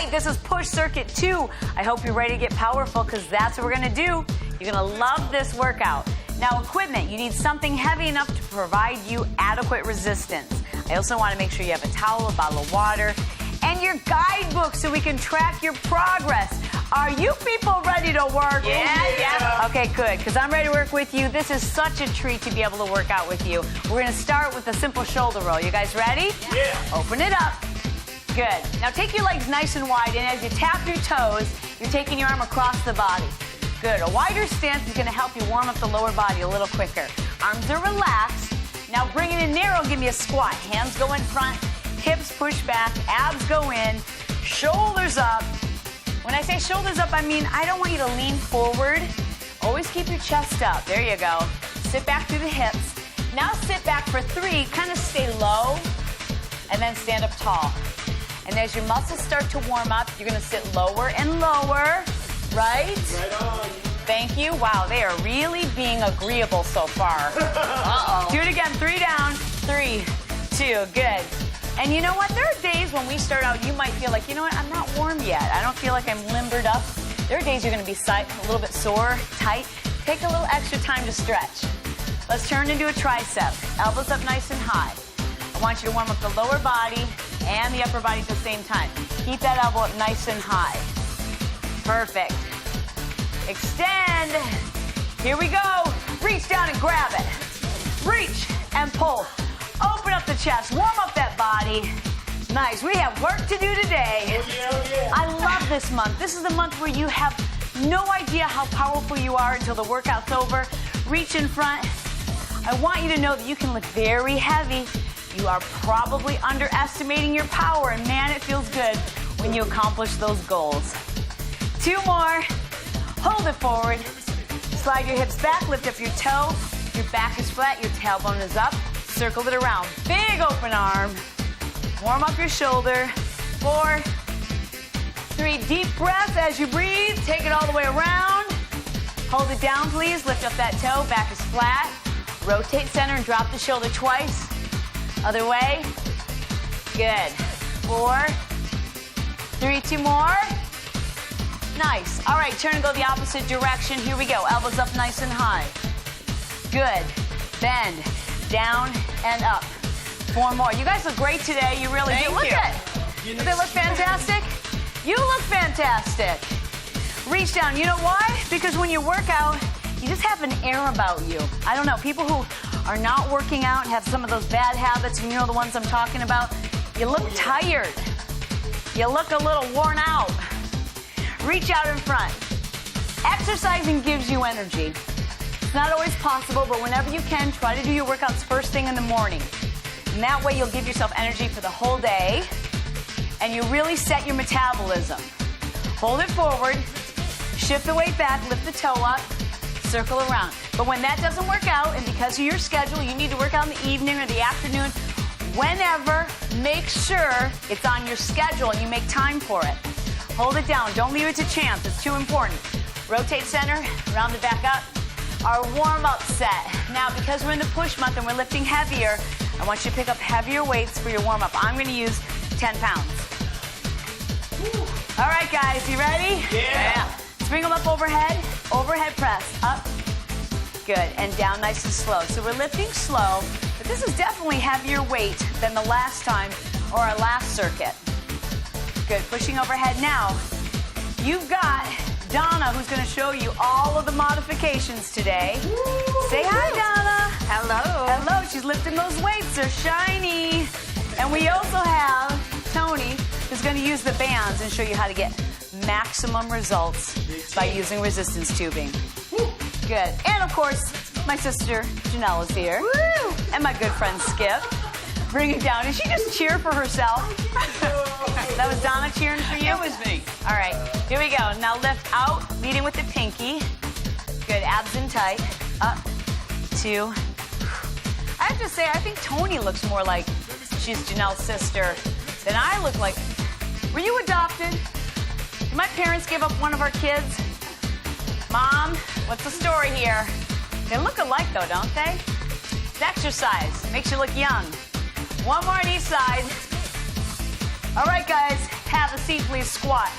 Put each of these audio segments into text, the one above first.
right, this is push circuit 2. I hope you're ready to get powerful because that's what we're going to do. You're going to love this workout. Now, equipment, you need something heavy enough to provide you adequate resistance. I also want to make sure you have a towel, a bottle of water, and your guidebook so we can track your progress. Are you people ready to work? Yeah. Okay, good, because I'm ready to work with you. This is such a treat to be able to work out with you. We're going to start with a simple shoulder roll. You guys ready? Yeah. Open it up. Good. Now take your legs nice and wide, and as you tap your toes, you're taking your arm across the body. Good. A wider stance is going to help you warm up the lower body a little quicker. Arms are relaxed. Now bring it in narrow, give me a squat. Hands go in front, hips push back, abs go in, shoulders up. When I say shoulders up, I mean I don't want you to lean forward. Always keep your chest up. There you go. Sit back through the hips. Now sit back for 3, kind of stay low, and then stand up tall. And as your muscles start to warm up, you're going to sit lower and lower, right? Right on. Thank you. Wow, they are really being agreeable so far. Uh-oh. Do it again. 3 down. 3, 2. Good. And you know what? There are days when we start out, you might feel like, you know what? I'm not warm yet. I don't feel like I'm limbered up. There are days you're going to be a little bit sore, tight. Take a little extra time to stretch. Let's turn into a tricep. Elbows up nice and high. I want you to warm up the lower body and the upper body at the same time. Keep that elbow up nice and high. Perfect. Extend. Here we go. Reach down and grab it. Reach and pull. Open up the chest. Warm up that body. Nice. We have work to do today. Oh, yeah, oh, yeah. I love this month. This is the month where you have no idea how powerful you are until the workout's over. Reach in front. I want you to know that you can lift very heavy. You are probably underestimating your power, and man, it feels good when you accomplish those goals. 2 more. Hold it forward. Slide your hips back, lift up your toe. Your back is flat, your tailbone is up. Circle it around. Big open arm. Warm up your shoulder. 4, 3, deep breaths as you breathe. Take it all the way around. Hold it down, please. Lift up that toe, back is flat. Rotate center and drop the shoulder twice. Other way. Good. 4, 3, 2 more. Nice. All right, turn and go the opposite direction. Here we go. Elbows up nice and high. Good. Bend. Down and up. 4 more. You guys look great today. You really do. Look at it. Do they look fantastic? You look fantastic. Reach down. You know why? Because when you work out, you just have an air about you. I don't know. People who are not working out and have some of those bad habits, you know the ones I'm talking about, you look tired. You look a little worn out. Reach out in front. Exercising gives you energy. It's not always possible, but whenever you can, try to do your workouts first thing in the morning. And that way you'll give yourself energy for the whole day, and you really set your metabolism. Hold it forward, shift the weight back, lift the toe up, circle around. But when that doesn't work out, and because of your schedule, you need to work out in the evening or the afternoon, whenever, make sure it's on your schedule and you make time for it. Hold it down. Don't leave it to chance. It's too important. Rotate center, round it back up. Our warm-up set. Now, because we're in the push month and we're lifting heavier, I want you to pick up heavier weights for your warm-up. I'm going to use 10 pounds. All right, guys, you ready? Yeah. Let's bring them up overhead. Overhead press. Up. Good. And down nice and slow. So we're lifting slow, but this is definitely heavier weight than the last time or our last circuit. Good. Pushing overhead now. You've got Donna, who's going to show you all of the modifications today. Say hi, Donna. Hello. Hello. She's lifting those weights. They're shiny. And we also have Tony, who's going to use the bands and show you how to get maximum results by using resistance tubing. Good. And, of course, my sister Janelle is here. Woo! And my good friend Skip. Bring it down. Did she just cheer for herself? That was Donna cheering for you? It was me. All right. Here we go. Now lift out, leading with the pinky. Good. Abs in tight. Up. 2. I have to say, I think Tony looks more like she's Janelle's sister than I look like. Were you adopted? Did my parents give up one of our kids? Mom, what's the story here? They look alike, though, don't they? It's exercise. Makes you look young. 1 more on each side. All right, guys, have a seat, please. Squat.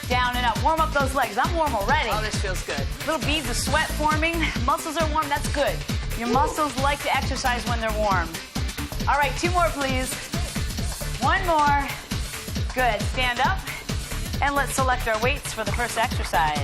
Down and up. Warm up those legs. I'm warm already. Oh, this feels good. Little beads of sweat forming. Muscles are warm. That's good. Your muscles like to exercise when they're warm. All right, 2 more, please. 1 more. Good. Stand up. And let's select our weights for the first exercise.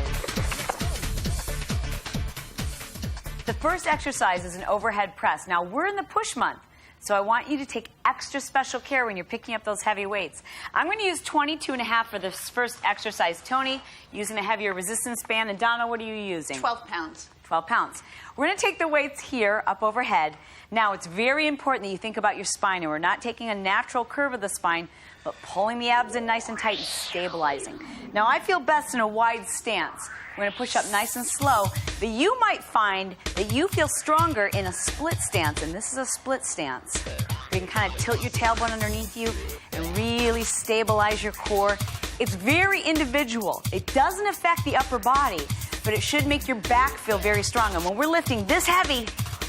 The first exercise is an overhead press. Now, we're in the push month, so I want you to take extra special care when you're picking up those heavy weights. I'm going to use 22.5 for this first exercise. Tony, using a heavier resistance band. And Donna, what are you using? 12 pounds. 12 pounds. We're going to take the weights here up overhead. Now, it's very important that you think about your spine, and we're not taking a natural curve of the spine, but pulling the abs in nice and tight and stabilizing. Now, I feel best in a wide stance. We're going to push up nice and slow, but you might find that you feel stronger in a split stance, and this is a split stance. You can kind of tilt your tailbone underneath you and really stabilize your core. It's very individual. It doesn't affect the upper body, but it should make your back feel very strong. And when we're lifting this heavy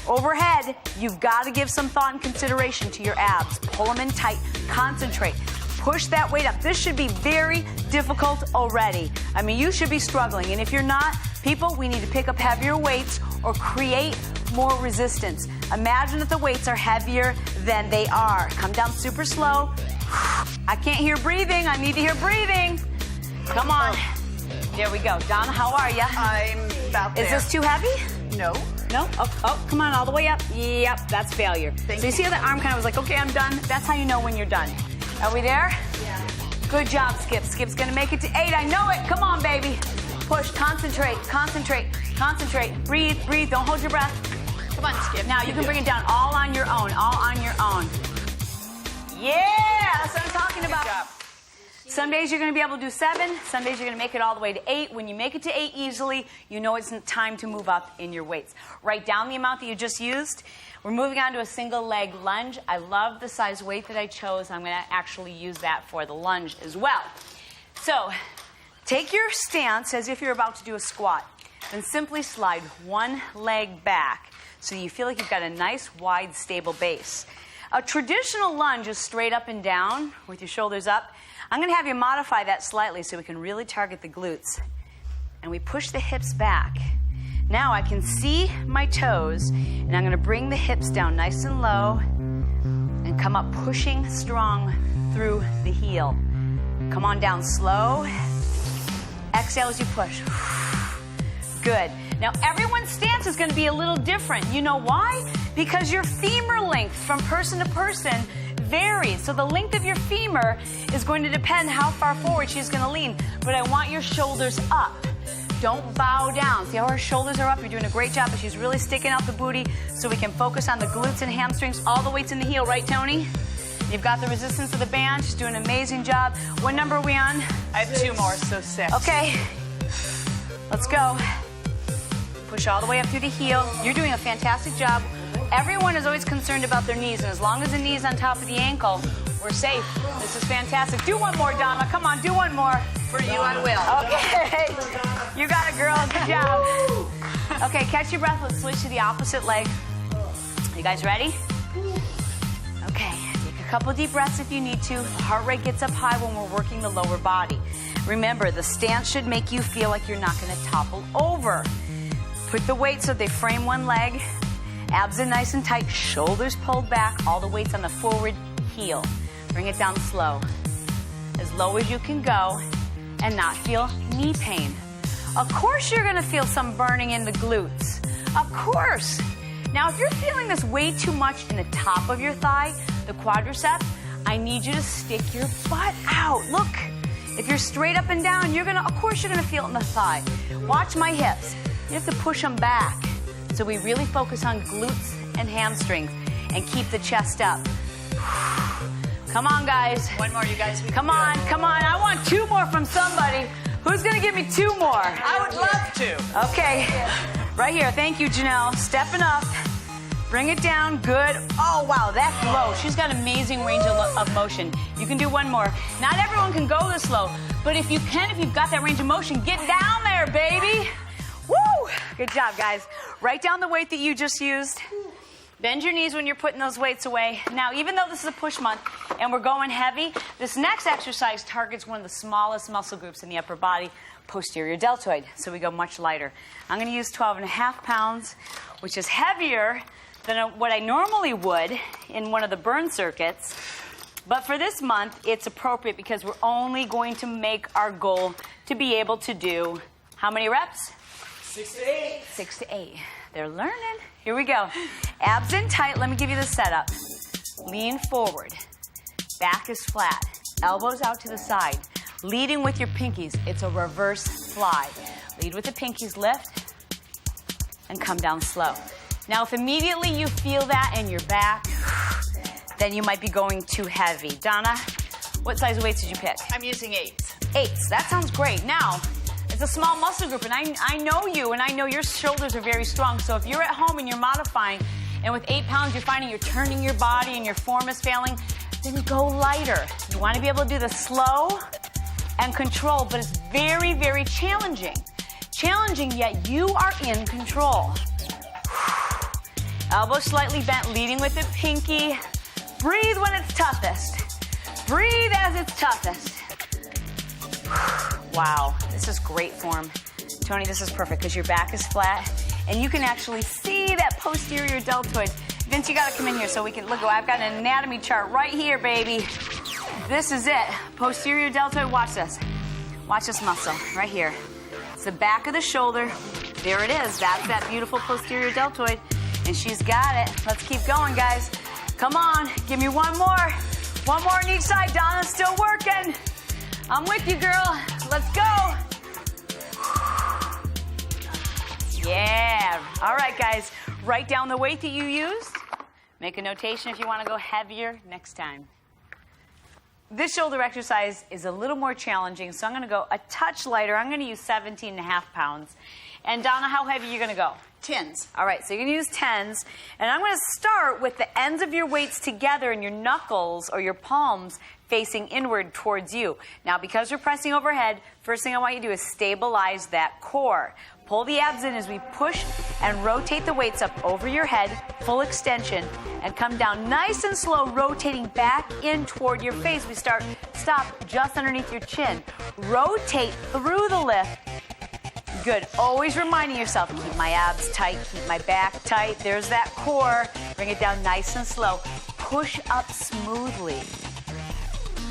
overhead, you've got to give some thought and consideration to your abs. Pull them in tight. Concentrate. Push that weight up. This should be very difficult already. I mean, you should be struggling. And if you're not, people, we need to pick up heavier weights or create more resistance. Imagine that the weights are heavier than they are. Come down super slow. I can't hear breathing. I need to hear breathing. Come on. There we go. Donna, how are you? I'm about there. Is this too heavy? No. No? Oh, come on, all the way up. Yep, that's failure. So you see how the arm kind of was like, okay, I'm done. That's how you know when you're done. Are we there? Yeah. Good job, Skip. Skip's gonna make it to 8. I know it. Come on, baby. Push, concentrate, concentrate, concentrate. Breathe, breathe. Don't hold your breath. Come on, Skip. Now you can bring it down all on your own, all on your own. Yeah, that's what I'm talking about. Good job. Some days you're going to be able to do 7. Some days you're going to make it all the way to 8. When you make it to 8 easily, you know it's time to move up in your weights. Write down the amount that you just used. We're moving on to a single leg lunge. I love the size weight that I chose. I'm going to actually use that for the lunge as well. So take your stance as if you're about to do a squat. Then simply slide one leg back so you feel like you've got a nice, wide, stable base. A traditional lunge is straight up and down with your shoulders up. I'm going to have you modify that slightly so we can really target the glutes. And we push the hips back. Now I can see my toes, and I'm going to bring the hips down nice and low and come up pushing strong through the heel. Come on down slow. Exhale as you push. Good. Now everyone's stance is going to be a little different. You know why? Because your femur length from person to person varies. So the length of your femur is going to depend how far forward she's going to lean. But I want your shoulders up. Don't bow down. See how her shoulders are up? You're doing a great job, but she's really sticking out the booty so we can focus on the glutes and hamstrings. All the weight's in the heel, right, Tony? You've got the resistance of the band. She's doing an amazing job. What number are we on? I have 2 more, so 6. Okay. Let's go. Push all the way up through the heel. You're doing a fantastic job. Everyone is always concerned about their knees, and as long as the knee's on top of the ankle, we're safe. This is fantastic. Do one more, Donna. Come on, do one more. For you, I will. Okay. You got it, girl. Good job. Okay, catch your breath. Let's switch to the opposite leg. You guys ready? Okay. Take a couple deep breaths if you need to. The heart rate gets up high when we're working the lower body. Remember, the stance should make you feel like you're not going to topple over. Put the weight so they frame one leg. Abs are nice and tight, shoulders pulled back, all the weight's on the forward heel. Bring it down slow, as low as you can go, and not feel knee pain. Of course you're gonna feel some burning in the glutes. Of course. Now if you're feeling this way too much in the top of your thigh, the quadricep, I need you to stick your butt out. Look, if you're straight up and down, of course you're gonna feel it in the thigh. Watch my hips. You have to push them back. So we really focus on glutes and hamstrings and keep the chest up. Come on, guys. One more, you guys. Come on, come on. I want 2 more from somebody. Who's going to give me 2 more? I would love to. Okay. Right here. Thank you, Janelle. Stepping up. Bring it down. Good. Oh, wow. That's low. She's got amazing range of motion. You can do 1 more. Not everyone can go this low. But if you can, if you've got that range of motion, get down there, baby. Woo! Good job, guys. Write down the weight that you just used. Bend your knees when you're putting those weights away. Now, even though this is a push month and we're going heavy, this next exercise targets one of the smallest muscle groups in the upper body, posterior deltoid. So we go much lighter. I'm going to use 12.5 pounds, which is heavier than what I normally would in one of the burn circuits. But for this month, it's appropriate because we're only going to make our goal to be able to do how many reps? 6 to 8. 6 to 8. They're learning. Here we go. Abs in tight. Let me give you the setup. Lean forward. Back is flat. Elbows out to the side. Leading with your pinkies. It's a reverse fly. Lead with the pinkies, lift, and come down slow. Now, if immediately you feel that in your back, then you might be going too heavy. Donna, what size weights did you pick? I'm using 8s. 8s. That sounds great. Now, it's a small muscle group, and I know you, and I know your shoulders are very strong. So if you're at home and you're modifying, and with 8 pounds you're finding you're turning your body and your form is failing, then go lighter. You want to be able to do this slow and control, but it's very, very challenging. Challenging, yet you are in control. Elbows slightly bent, leading with the pinky. Breathe when it's toughest. Breathe as it's toughest. Wow, this is great form. Tony, this is perfect because your back is flat and you can actually see that posterior deltoid. Vince, you gotta come in here so we can look. I've got an anatomy chart right here, baby. This is it. Posterior deltoid, watch this. Watch this muscle right here. It's the back of the shoulder. There it is. That's that beautiful posterior deltoid. And she's got it. Let's keep going, guys. Come on, give me one more. One more on each side. Donna's still working. I'm with you, girl. Let's go. Yeah. All right, guys. Write down the weight that you used. Make a notation if you want to go heavier next time. This shoulder exercise is a little more challenging, so I'm going to go a touch lighter. I'm going to use 17.5 pounds. And Donna, how heavy are you going to go? 10s. All right, so you're going to use 10s. And I'm going to start with the ends of your weights together and your knuckles or your palms facing inward towards you. Now, because we're pressing overhead, first thing I want you to do is stabilize that core. Pull the abs in as we push and rotate the weights up over your head, full extension, and come down nice and slow, rotating back in toward your face. We stop just underneath your chin. Rotate through the lift. Good. Always reminding yourself, keep my abs tight, keep my back tight. There's that core. Bring it down nice and slow. Push up smoothly.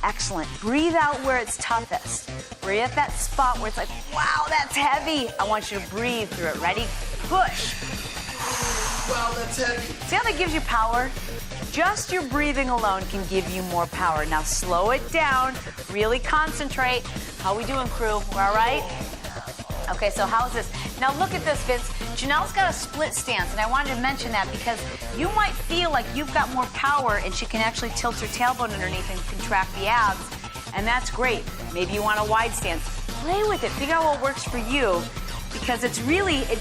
Excellent. Breathe out where it's toughest. Breathe at that spot where it's like, wow, that's heavy. I want you to breathe through it. Ready? Push. Wow, that's heavy. See how that gives you power? Just your breathing alone can give you more power. Now slow it down. Really concentrate. How we doing, crew? We're all right? Okay, so how's this? Now look at this, Vince. Janelle's got a split stance, and I wanted to mention that because you might feel like you've got more power and she can actually tilt her tailbone underneath and contract the abs, and that's great. Maybe you want a wide stance. Play with it. Figure out what works for you because it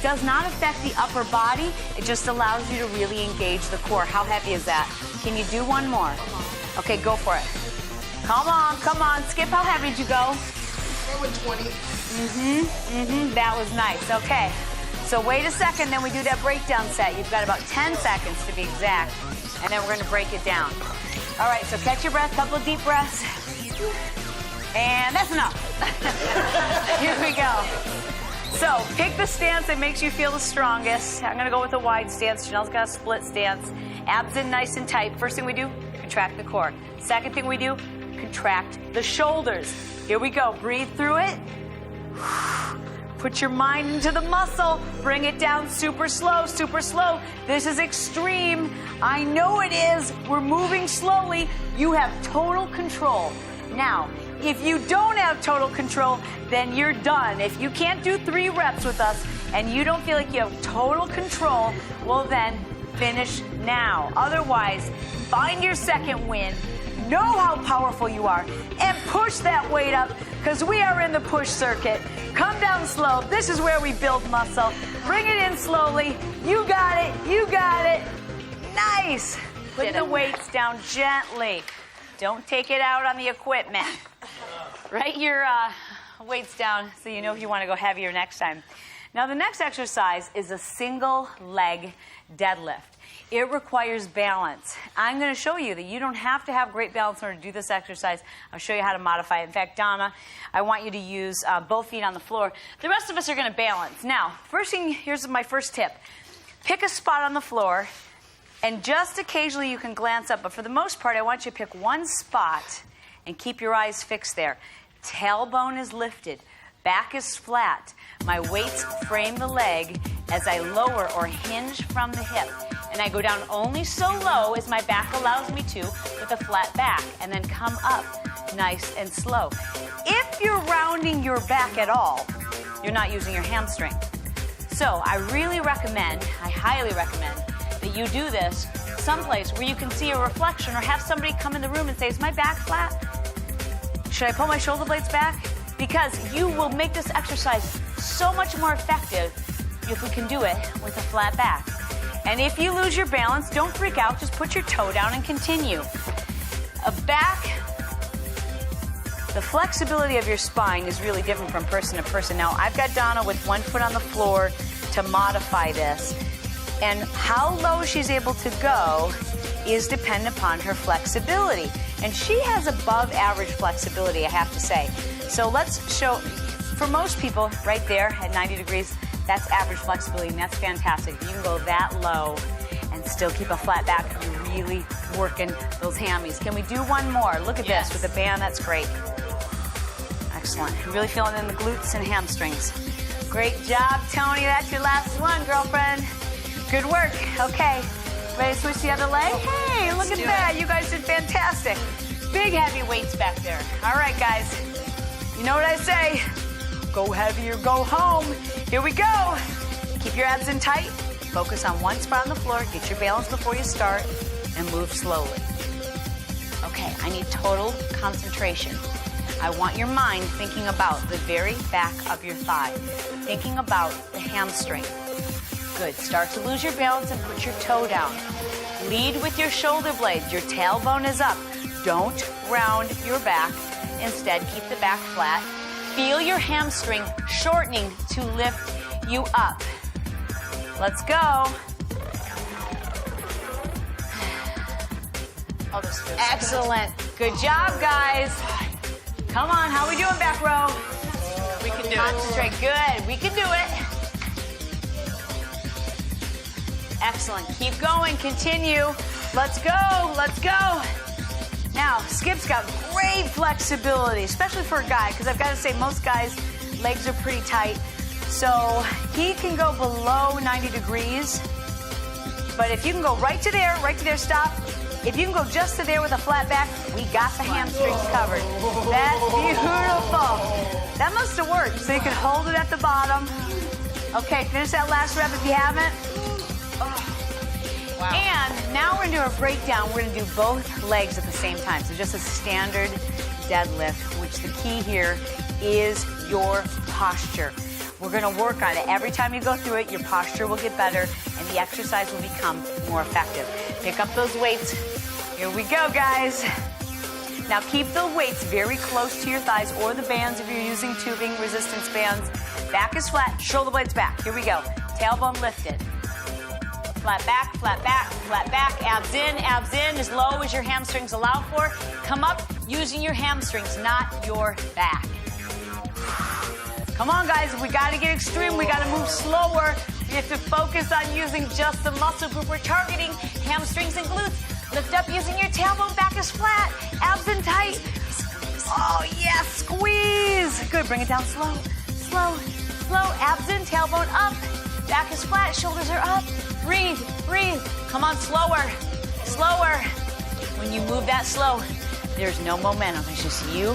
does not affect the upper body. It just allows you to really engage the core. How heavy is that? Can you do one more? Okay, go for it. Come on. Skip, how heavy did you go? I went 20. That was nice. Okay. So wait a second, then we do that breakdown set. You've got about 10 seconds to be exact, and then we're going to break it down. All right, so catch your breath, couple of deep breaths. And that's enough. Here we go. So pick the stance that makes you feel the strongest. I'm going to go with a wide stance. Janelle's got a split stance. Abs in nice and tight. First thing we do, contract the core. Second thing we do, contract the shoulders. Here we go. Breathe through it. Put your mind into the muscle. Bring it down super slow, super slow. This is extreme. I know it is. We're moving slowly. You have total control. Now, if you don't have total control, then you're done. If you can't do 3 reps with us and you don't feel like you have total control, well then, finish now. Otherwise, find your second win. Know how powerful you are and push that weight up because we are in the push circuit. Come down slow. This is where we build muscle. Bring it in slowly. You got it. You got it. Nice. Put the weights down gently. Don't take it out on the equipment. Write your weights down so you know if you want to go heavier next time. Now the next exercise is a single leg deadlift. It requires balance. I'm going to show you that you don't have to have great balance in order to do this exercise. I'll show you how to modify it. In fact, Donna, I want you to use both feet on the floor. The rest of us are going to balance. Now, first thing, here's my first tip. Pick a spot on the floor, and just occasionally you can glance up, but for the most part, I want you to pick one spot and keep your eyes fixed there. Tailbone is lifted. Back is flat. My weights frame the leg as I lower or hinge from the hip. And I go down only so low as my back allows me to with a flat back, and then come up nice and slow. If you're rounding your back at all, you're not using your hamstring. So I really recommend, I highly recommend, that you do this someplace where you can see a reflection or have somebody come in the room and say, is my back flat? Should I pull my shoulder blades back? Because you will make this exercise so much more effective if we can do it with a flat back. And if you lose your balance, don't freak out. Just put your toe down and continue. The flexibility of your spine is really different from person to person. Now, I've got Donna with one foot on the floor to modify this. And how low she's able to go is dependent upon her flexibility. And she has above average flexibility, I have to say. So let's show, for most people, right there at 90 degrees, that's average flexibility, and that's fantastic. If you can go that low and still keep a flat back, you're really working those hammies. Can we do one more? Look at this with the band. That's great. Excellent. You're really feeling it in the glutes and hamstrings. Great job, Tony. That's your last one, girlfriend. Good work. Okay. Ready to switch the other leg? Hey, look at that. You guys did fantastic. Big heavy weights back there. All right, guys. You know what I say? Go heavy or go home. Here we go. Keep your abs in tight. Focus on one spot on the floor. Get your balance before you start and move slowly. Okay, I need total concentration. I want your mind thinking about the very back of your thigh, thinking about the hamstring. Good. Start to lose your balance and put your toe down. Lead with your shoulder blades. Your tailbone is up. Don't round your back. Instead, keep the back flat. Feel your hamstring shortening to lift you up. Let's go. Oh, this feels Excellent. Good job, guys. Come on, how are we doing, back row? We can do Concentrate. Good. We can do it. Excellent. Keep going. Continue. Let's go. Let's go. Now, Skip's got great flexibility, especially for a guy, because I've got to say most guys' legs are pretty tight. So he can go below 90 degrees. But if you can go right to there, stop. If you can go just to there with a flat back, we got the hamstrings covered. That's beautiful. That must have worked. So you can hold it at the bottom. Okay, finish that last rep if you haven't. Wow. And now we're going to do a breakdown. We're going to do both legs at the same time. So just a standard deadlift, which the key here is your posture. We're going to work on it. Every time you go through it, your posture will get better and the exercise will become more effective. Pick up those weights. Here we go, guys. Now keep the weights very close to your thighs or the bands if you're using tubing resistance bands. Back is flat, shoulder blades back. Here we go. Tailbone lifted. Flat back, flat back, flat back. Abs in, as low as your hamstrings allow for. Come up using your hamstrings, not your back. Come on, guys. We got to get extreme. We got to move slower. You have to focus on using just the muscle group we're targeting, hamstrings and glutes. Lift up using your tailbone. Back is flat. Abs in tight. Oh, yes. Squeeze. Good. Bring it down slow. Slow. Slow. Abs in, tailbone up. Back is flat. Shoulders are up. Breathe. Breathe. Come on, slower. Slower. When you move that slow, there's no momentum. It's just you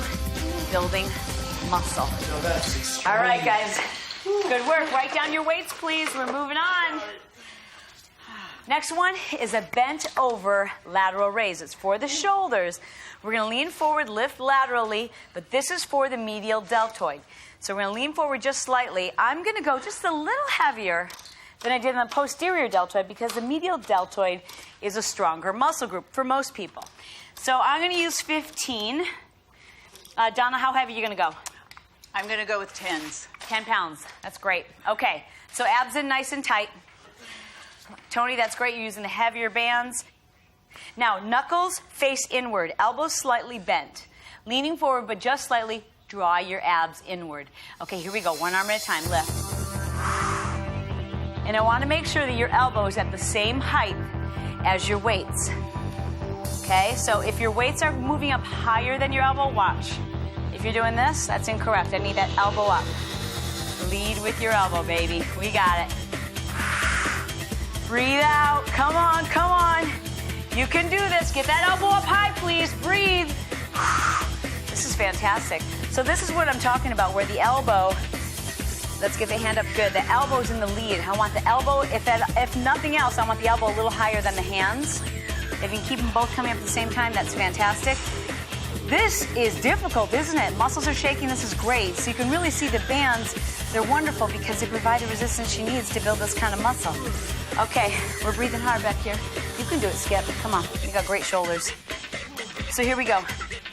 building muscle. All right, guys. Good work. Write down your weights, please. We're moving on. Next one is a bent over lateral raise. It's for the shoulders. We're going to lean forward, lift laterally, but this is for the medial deltoid. So we're going to lean forward just slightly. I'm going to go just a little heavier than I did on the posterior deltoid because the medial deltoid is a stronger muscle group for most people. So I'm going to use 15. Donna, how heavy are you going to go? I'm going to go with 10s. 10 pounds. That's great. Okay. So abs in nice and tight. Tony, that's great. You're using the heavier bands. Now, knuckles face inward, elbows slightly bent. Leaning forward, but just slightly, draw your abs inward. Okay, here we go. One arm at a time. Lift. And I want to make sure that your elbow is at the same height as your weights. Okay, so if your weights are moving up higher than your elbow, watch. If you're doing this, that's incorrect. I need that elbow up. Lead with your elbow, baby. We got it. Breathe out. Come on, come on. You can do this. Get that elbow up high, please. Breathe. This is fantastic. So this is what I'm talking about, where the elbow, let's get the hand up good. The elbow's in the lead. I want the elbow, if nothing else, I want the elbow a little higher than the hands. If you can keep them both coming up at the same time, that's fantastic. This is difficult, isn't it? Muscles are shaking. This is great. So you can really see the bands. They're wonderful because they provide the resistance she needs to build this kind of muscle. Okay, we're breathing hard back here. You can do it, Skip. Come on. You got great shoulders. So here we go.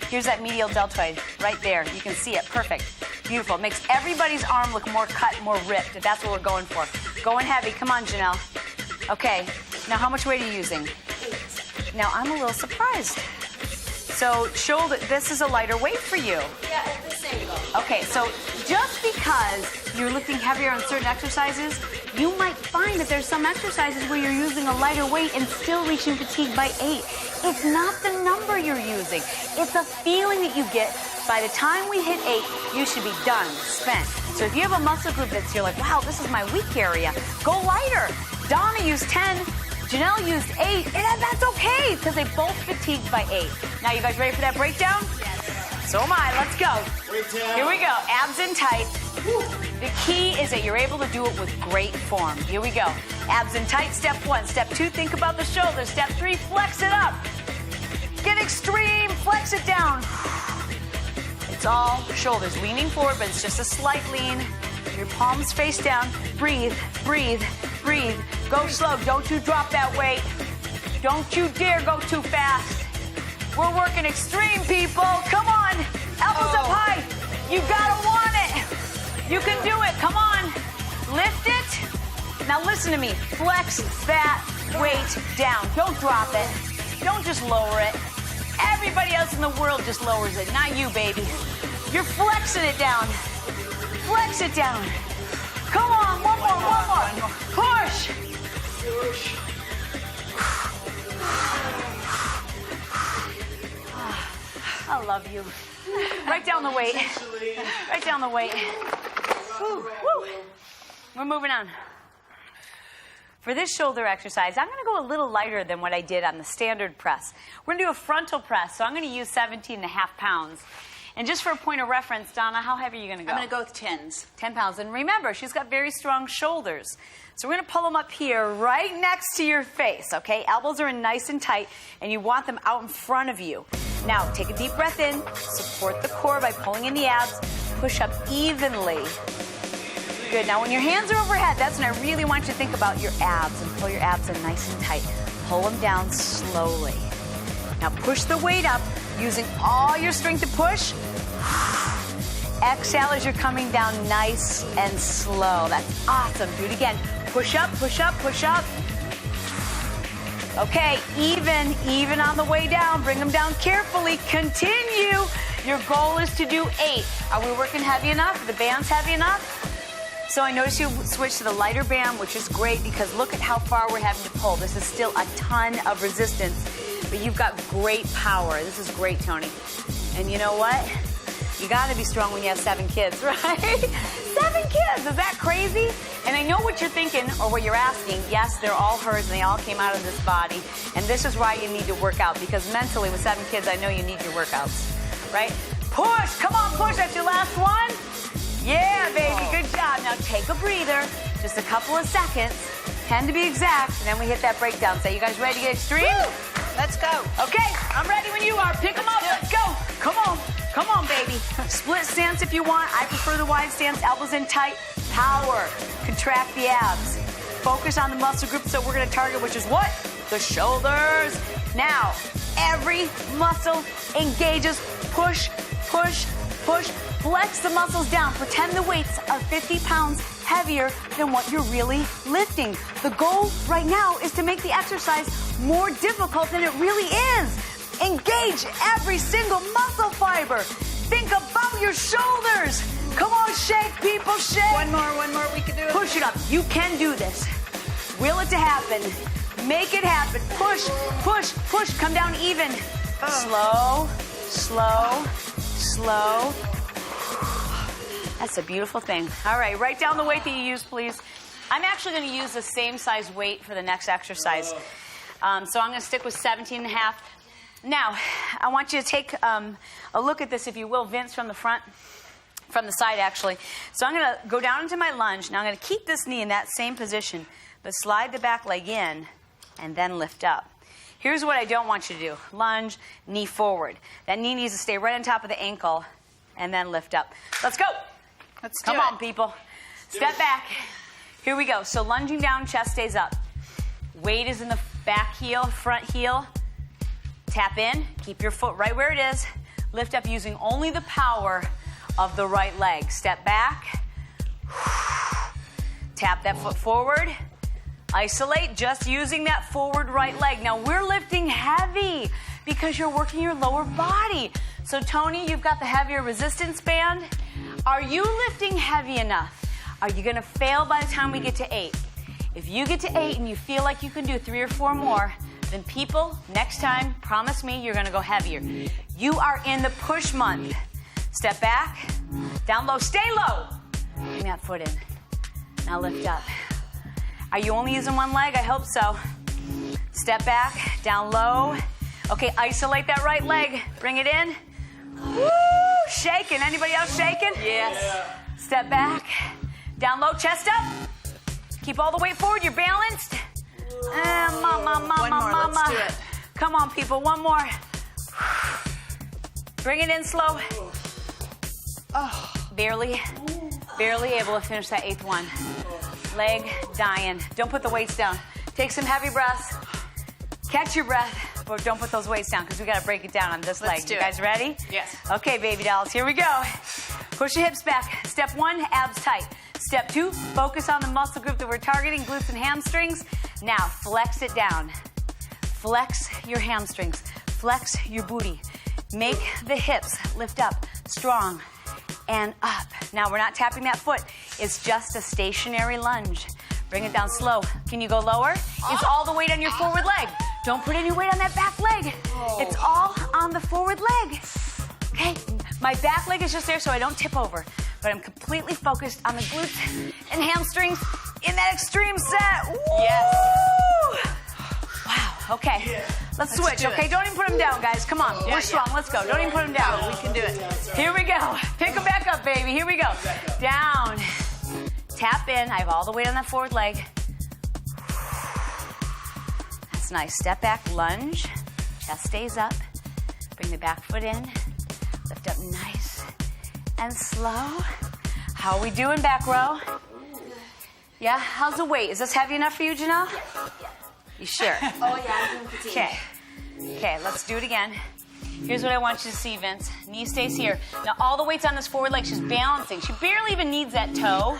Here's that medial deltoid right there. You can see it. Perfect. Beautiful. It makes everybody's arm look more cut, more ripped, if that's what we're going for. Going heavy. Come on, Janelle. Okay. Now, how much weight are you using? 8. Now, I'm a little surprised. So, shoulder, this is a lighter weight for you. Yeah, at this angle. Okay, so just because you're lifting heavier on certain exercises, you might find that there's some exercises where you're using a lighter weight and still reaching fatigue by 8. It's not the number you're using. It's a feeling that you get. By the time we hit 8, you should be done, spent. So if you have a muscle group that's you're like, wow, this is my weak area, go lighter. Donna used 10. Janelle used 8, and that's okay, because they both fatigued by 8. Now, you guys ready for that breakdown? Yes. So am I. Let's go. Breakdown. Here we go. Abs in tight. The key is that you're able to do it with great form. Here we go. Abs in tight, step 1. Step 2, think about the shoulders. Step 3, flex it up. Get extreme, flex it down. It's all shoulders. Leaning forward, but it's just a slight lean. Your palms face down. Breathe, breathe, breathe. Go slow. Don't you drop that weight. Don't you dare go too fast. We're working extreme, people. Come on. Elbows up high. You gotta want it. You can do it. Come on. Lift it. Now listen to me. Flex that weight down. Don't drop it. Don't just lower it. Everybody else in the world just lowers it. Not you, baby. You're flexing it down. Flex it down. Come on. One more. Push. I love you. Right down the weight. Right down the weight. Woo. We're moving on. For this shoulder exercise, I'm going to go a little lighter than what I did on the standard press. We're going to do a frontal press, so I'm going to use 17.5 pounds. And just for a point of reference, Donna, how heavy are you going to go? I'm going to go with 10s. 10 pounds. And remember, she's got very strong shoulders. So we're going to pull them up here right next to your face, okay? Elbows are in nice and tight, and you want them out in front of you. Now, take a deep breath in. Support the core by pulling in the abs. Push up evenly. Good. Now, when your hands are overhead, that's when I really want you to think about your abs and pull your abs in nice and tight. Pull them down slowly. Now, push the weight up using all your strength to push. Exhale as you're coming down nice and slow. That's awesome. Do it again. Push up, push up, push up. Okay, even on the way down. Bring them down carefully. Continue. Your goal is to do 8. Are we working heavy enough? Are the bands heavy enough? So I noticed you switched to the lighter band, which is great because look at how far we're having to pull. This is still a ton of resistance, but you've got great power. This is great, Tony. And you know what? You got to be strong when you have 7 kids, right? 7 kids, is that crazy? And I know what you're thinking or what you're asking. Yes, they're all hers and they all came out of this body. And this is why you need to work out because mentally with 7 kids, I know you need your workouts, right? Push, come on, push, that's your last one. Yeah, baby, good job. Now take a breather, just a couple of seconds, 10 to be exact, and then we hit that breakdown. So you guys ready to get extreme? Woo! Let's go. Okay, I'm ready when you are. Pick them up, let's go. Come on, baby. Split stance if you want. I prefer the wide stance, elbows in tight. Power, contract the abs. Focus on the muscle groups that we're gonna target, which is what? The shoulders. Now, every muscle engages. Push, push, push. Flex the muscles down. Pretend the weights are 50 pounds heavier than what you're really lifting. The goal right now is to make the exercise more difficult than it really is. Engage every single muscle fiber. Think about your shoulders. Come on, shake, people, shake. One more, we can do it. Push it up. You can do this. Will it to happen. Make it happen. Push, push, push. Come down even. Slow, slow, slow. That's a beautiful thing. All right, write down the weight that you use, please. I'm actually going to use the same size weight for the next exercise. So I'm going to stick with 17 and a half. Now, I want you to take a look at this, if you will, Vince, from the front, from the side, actually. So I'm going to go down into my lunge. Now I'm going to keep this knee in that same position, but slide the back leg in and then lift up. Here's what I don't want you to do. Lunge, knee forward. That knee needs to stay right on top of the ankle and then lift up. Let's go. Let's do it. Come on, people. Step back. Here we go. So lunging down, chest stays up. Weight is in the back heel, front heel. Tap in. Keep your foot right where it is. Lift up using only the power of the right leg. Step back. Tap that foot forward. Isolate, just using that forward right leg. Now, we're lifting heavy because you're working your lower body. So, Tony, you've got the heavier resistance band. Are you lifting heavy enough? Are you going to fail by the time we get to 8? If you get to 8 and you feel like you can do 3 or 4 more, then people, next time, promise me you're going to go heavier. You are in the push month. Step back, down low, stay low. Bring that foot in. Now lift up. Are you only using one leg? I hope so. Step back, down low. Okay, isolate that right leg. Bring it in. Woo! Shaking. Anybody else shaking? Yes. Yeah. Step back, down low, chest up. Keep all the weight forward. You're balanced. Mama. One more, let's do it. Come on, people. One more. Bring it in slow. Barely able to finish that 8th one. Leg dying. Don't put the weights down. Take some heavy breaths. Catch your breath, but don't put those weights down because we got to break it down on this leg. do You guys it. ready? Yes. Okay, baby dolls, here we go. Push the hips back. Step 1, abs tight. Step 2, focus on the muscle group that we're targeting, glutes and hamstrings. Now, flex it down. Flex your hamstrings. Flex your booty. Make the hips lift up, strong, and up. Now, we're not tapping that foot. It's just a stationary lunge. Bring it down slow. Can you go lower? It's all the weight on your forward leg. Don't put any weight on that back leg. It's all on the forward leg. Okay? My back leg is just there so I don't tip over. But I'm completely focused on the glutes and hamstrings in that extreme set. Woo! Yes. Wow. Okay. Yeah. Let's switch. do Okay, it. don't even put them down, guys. Come on. Yeah, We're strong. yeah. Let's go. Don't even put them down. We can do it. Here we go. Pick them back up, baby. Here we go. Down. Tap in. I have all the weight on that forward leg. That's nice. Step back, lunge. Chest stays up. Bring the back foot in. Lift up nice and slow. How are we doing, back row? Yeah? How's the weight? Is this heavy enough for you, Janelle? You sure? Oh, yeah, I'm doing fatigue. Okay. Okay, let's do it again. Here's what I want you to see, Vince. Knee stays here. Now, all the weight's on this forward leg. She's balancing. She barely even needs that toe.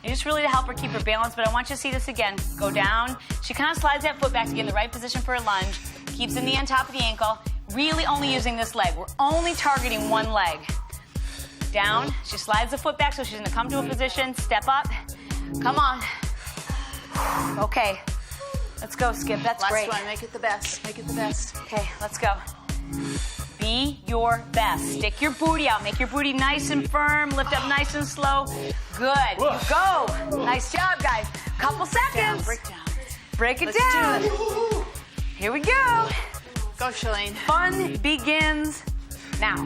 And just really to help her keep her balance, but I want you to see this again. Go down. She kind of slides that foot back to get in the right position for a lunge. Keeps the knee on top of the ankle. Really only using this leg. We're only targeting one leg. Down. She slides the foot back so she's going to come to a position. Step up. Come on. Okay. Let's go, Skip. That's Last great. one. Make it the best. Make it the best. Okay, let's go. Be your best. Stick your booty out. Make your booty nice and firm. Lift up nice and slow. Good. You go. Nice job, guys. Couple seconds. Break down. Break it Let's down. do it. Here we go. Go, Shalane. Fun begins now.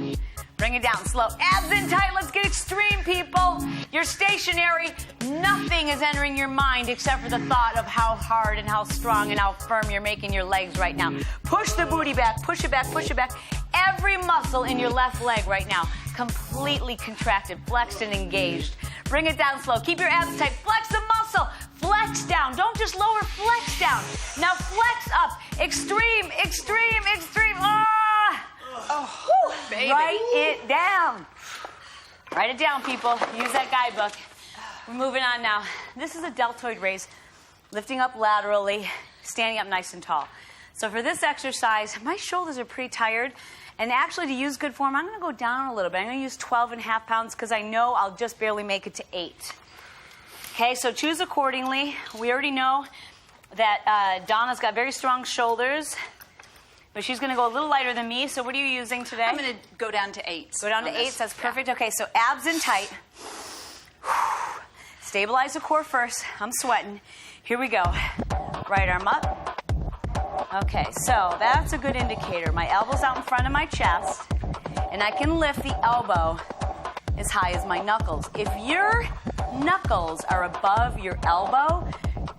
Bring it down slow. Abs in tight. Let's get extreme, people. You're stationary. Nothing is entering your mind except for the thought of how hard and how strong and how firm you're making your legs right now. Push the booty back. Push it back. Push it back. Every muscle in your left leg right now completely contracted, flexed, and engaged. Bring it down slow. Keep your abs tight. Flex the muscle. Flex down. Don't just lower. Flex down. Now flex up. Extreme, extreme, extreme. Ah! Oh, baby. Write it down. Write it down, people. Use that guidebook. We're moving on now. This is a deltoid raise, lifting up laterally, standing up nice and tall. So for this exercise, my shoulders are pretty tired. And actually, to use good form, I'm going to go down a little bit. I'm going to use 12.5 pounds because I know I'll just barely make it to 8. Okay, so choose accordingly. We already know that Donna's got very strong shoulders, but she's going to go a little lighter than me. So what are you using today? I'm going to go down to 8. Go down to 8. That's perfect. Yeah. Okay, so abs in tight. Stabilize the core first. I'm sweating. Here we go. Right arm up. Okay, so that's a good indicator. My elbow's out in front of my chest, and I can lift the elbow as high as my knuckles. If your knuckles are above your elbow,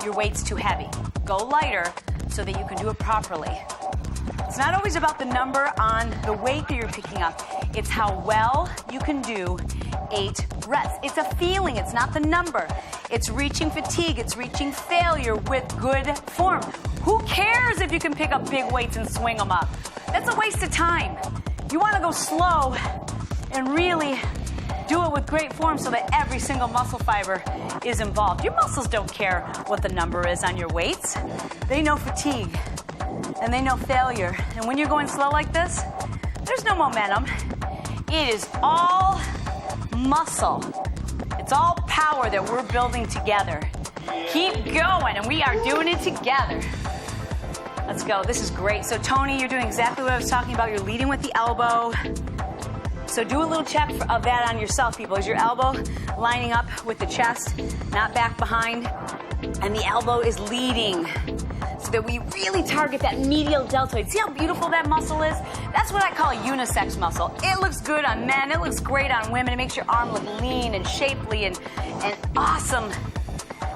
your weight's too heavy. Go lighter so that you can do it properly. It's not always about the number on the weight that you're picking up. It's how well you can do 8 reps. It's a feeling. It's not the number. It's reaching fatigue. It's reaching failure with good form. Who cares if you can pick up big weights and swing them up? That's a waste of time. You want to go slow and really do it with great form so that every single muscle fiber is involved. Your muscles don't care what the number is on your weights. They know fatigue and they know failure. And when you're going slow like this, there's no momentum. It is all muscle. It's all power that we're building together. Keep going, and we are doing it together. Let's go. This is great. So, Tony, you're doing exactly what I was talking about. You're leading with the elbow. So do a little check of that on yourself, people. Is your elbow lining up with the chest, not back behind? And the elbow is leading so that we really target that medial deltoid. See how beautiful that muscle is? That's what I call a unisex muscle. It looks good on men. It looks great on women. It makes your arm look lean and shapely and awesome.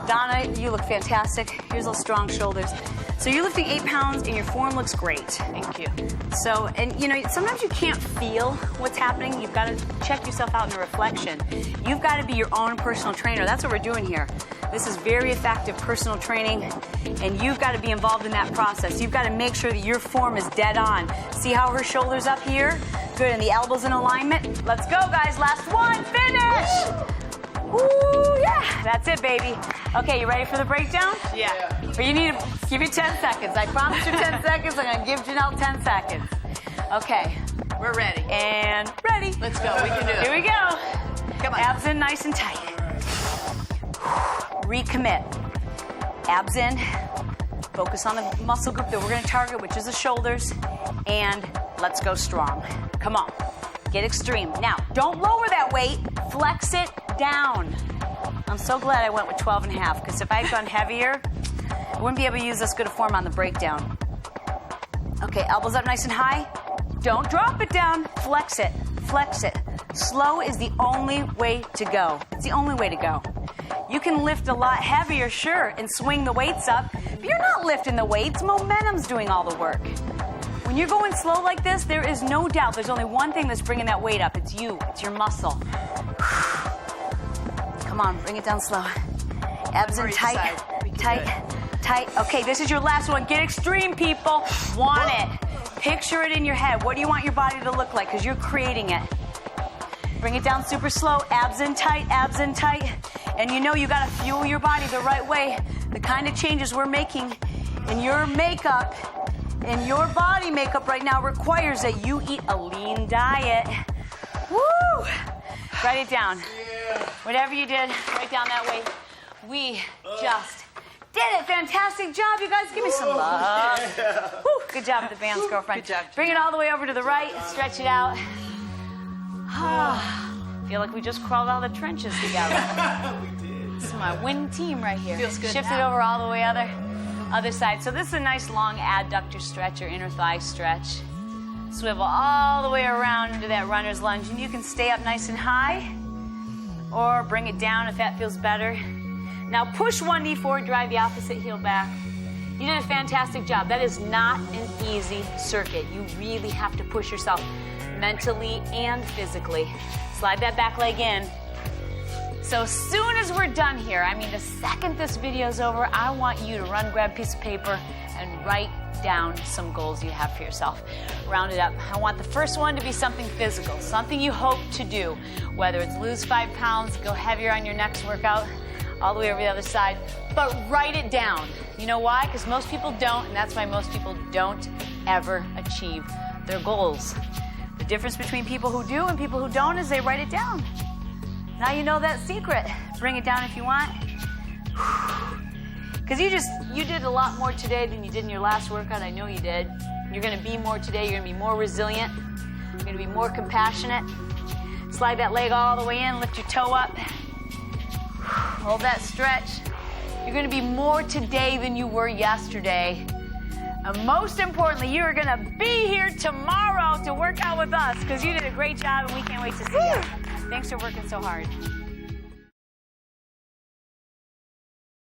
Donna, you look fantastic. Here's those strong shoulders. So you're lifting 8 pounds and your form looks great. Thank you. So, and you know, sometimes you can't feel what's happening. You've got to check yourself out in a reflection. You've got to be your own personal trainer. That's what we're doing here. This is very effective personal training, and you've got to be involved in that process. You've got to make sure that your form is dead on. See how her shoulder's up here? Good, and the elbows in alignment. Let's go, guys. Last one. Finish! Woo, yeah. That's it, baby. Okay, you ready for the breakdown? Yeah. But you need to give you 10 seconds. I promised you 10 seconds. I'm going to give Janelle 10 seconds. Okay. We're ready. And ready. Let's go. We can do it. Here we go. Come on. Abs in nice and tight. Recommit. Abs in. Focus on the muscle group that we're going to target, which is the shoulders. And let's go strong. Come on. Get extreme. Now, don't lower that weight. Flex it down. I'm so glad I went with 12.5, because if I had gone heavier, I wouldn't be able to use this good a form on the breakdown. Okay, elbows up nice and high. Don't drop it down. Flex it. Flex it. Slow is the only way to go. It's the only way to go. You can lift a lot heavier, sure, and swing the weights up, but you're not lifting the weights. Momentum's doing all the work. When you're going slow like this, there is no doubt there's only one thing that's bringing that weight up. It's you. It's your muscle. Come on, bring it down slow. Abs in tight, tight. Okay, this is your last one. Get extreme, people. Want it. Picture it in your head. What do you want your body to look like? Because you're creating it. Bring it down super slow. Abs in tight, abs in tight. And you know you got to fuel your body the right way. The kind of changes we're making in your makeup, in your body makeup right now requires that you eat a lean diet. Woo! Write it down. Whatever you did, write down that way. We just did it. Fantastic job, you guys. Give me some love. Woo. Good job, the band's girlfriend. Good job. Bring it all the way over to the right. Stretch it out. Feel like we just crawled out of the trenches together. We did. This is my win team right here. Feels good Shift now. it over all the way other side. So this is a nice long adductor stretch or inner thigh stretch. Swivel all the way around into that runner's lunge, and you can stay up nice and high or bring it down if that feels better. Now push one knee forward, drive the opposite heel back. You did a fantastic job. That is not an easy circuit. You really have to push yourself mentally and physically. Slide that back leg in. So as soon as we're done here, I mean the second this video's over, I want you to run, grab a piece of paper, and write down some goals you have for yourself. Round it up. I want the first one to be something physical, something you hope to do, whether it's lose 5 pounds, go heavier on your next workout, all the way over the other side, but write it down. You know why? Because most people don't, and that's why most people don't ever achieve their goals. The difference between people who do and people who don't is they write it down. Now you know that secret. Bring it down if you want. Because you did a lot more today than you did in your last workout. I know you did. You're going to be more today. You're going to be more resilient. You're going to be more compassionate. Slide that leg all the way in. Lift your toe up. Hold that stretch. You're going to be more today than you were yesterday. And most importantly, you are going to be here tomorrow to work out with us because you did a great job and we can't wait to see you. Thanks for working so hard.